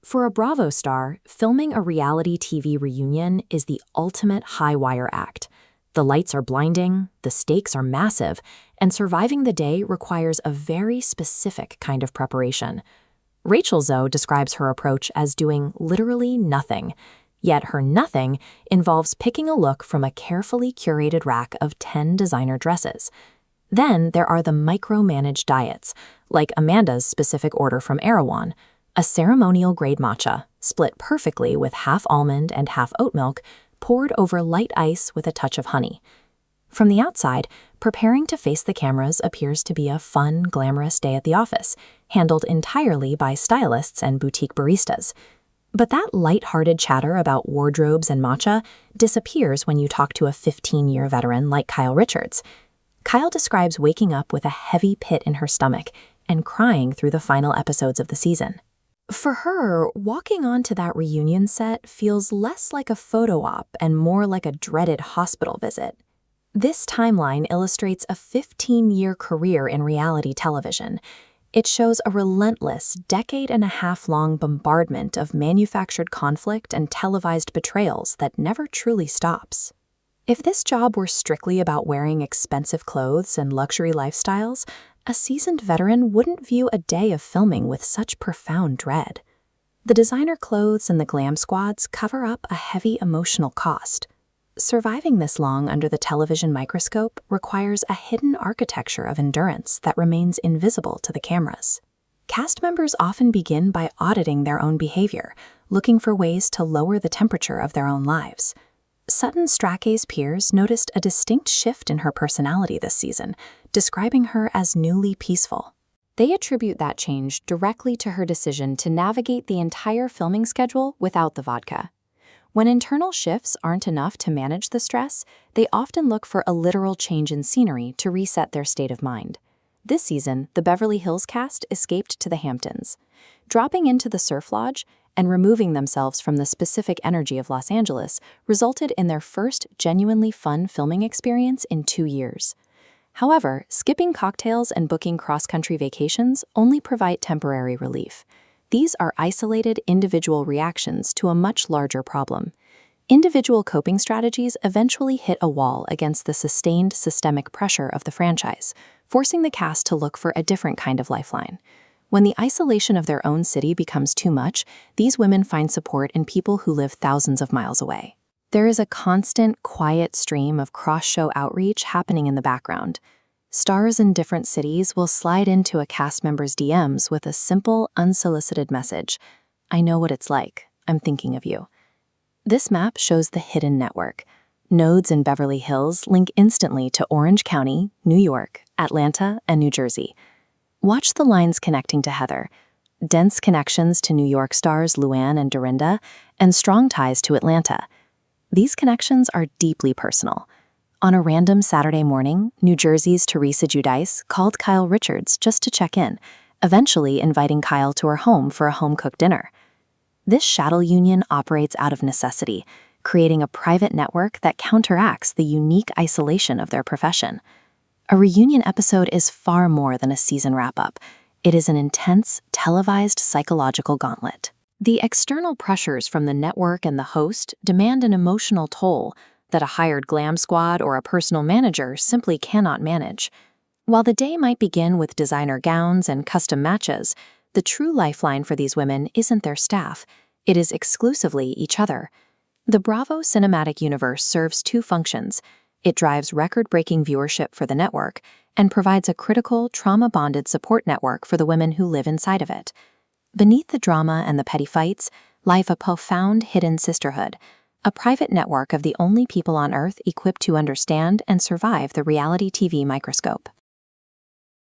For a Bravo star, filming a reality TV reunion is the ultimate high-wire act. The lights are blinding, the stakes are massive, and surviving the day requires a very specific kind of preparation. Rachel Zoe describes her approach as doing literally nothing, yet her nothing involves picking a look from a carefully curated rack of 10 designer dresses. Then there are the micromanaged diets, like Amanda's specific order from Erewhon, a ceremonial-grade matcha, split perfectly with half almond and half oat milk, poured over light ice with a touch of honey. From the outside, preparing to face the cameras appears to be a fun, glamorous day at the office, handled entirely by stylists and boutique baristas. But that light-hearted chatter about wardrobes and matcha disappears when you talk to a 15-year veteran like Kyle Richards. Kyle describes waking up with a heavy pit in her stomach and crying through the final episodes of the season. For her, walking onto that reunion set feels less like a photo op and more like a dreaded hospital visit. This timeline illustrates a 15-year career in reality television. It shows a relentless, decade-and-a-half-long bombardment of manufactured conflict and televised betrayals that never truly stops. If this job were strictly about wearing expensive clothes and luxury lifestyles, a seasoned veteran wouldn't view a day of filming with such profound dread. The designer clothes and the glam squads cover up a heavy emotional cost. Surviving this long under the television microscope requires a hidden architecture of endurance that remains invisible to the cameras. Cast members often begin by auditing their own behavior, looking for ways to lower the temperature of their own lives. Sutton Stracke's peers noticed a distinct shift in her personality this season, describing her as newly peaceful. They attribute that change directly to her decision to navigate the entire filming schedule without the vodka. When internal shifts aren't enough to manage the stress, they often look for a literal change in scenery to reset their state of mind. This season, the Beverly Hills cast escaped to the Hamptons. Dropping into the surf lodge and removing themselves from the specific energy of Los Angeles resulted in their first genuinely fun filming experience in 2 years. However, skipping cocktails and booking cross-country vacations only provide temporary relief. These are isolated individual reactions to a much larger problem. Individual coping strategies eventually hit a wall against the sustained systemic pressure of the franchise, forcing the cast to look for a different kind of lifeline. When the isolation of their own city becomes too much, these women find support in people who live thousands of miles away. There is a constant, quiet stream of cross-show outreach happening in the background. Stars in different cities will slide into a cast member's DMs with a simple, unsolicited message. "I know what it's like. I'm thinking of you." This map shows the hidden network. Nodes in Beverly Hills link instantly to Orange County, New York, Atlanta, and New Jersey. Watch the lines connecting to Heather. Dense connections to New York stars Luann and Dorinda, and strong ties to Atlanta. These connections are deeply personal. On a random Saturday morning, New Jersey's Teresa Giudice called Kyle Richards just to check in, eventually inviting Kyle to her home for a home-cooked dinner. This shadow union operates out of necessity, creating a private network that counteracts the unique isolation of their profession. A reunion episode is far more than a season wrap-up. It is an intense, televised psychological gauntlet. The external pressures from the network and the host demand an emotional toll that a hired glam squad or a personal manager simply cannot manage. While the day might begin with designer gowns and custom matches, the true lifeline for these women isn't their staff. It is exclusively each other. The Bravo cinematic universe serves two functions. It drives record-breaking viewership for the network and provides a critical, trauma-bonded support network for the women who live inside of it. Beneath the drama and the petty fights lies a profound hidden sisterhood, a private network of the only people on Earth equipped to understand and survive the reality TV microscope.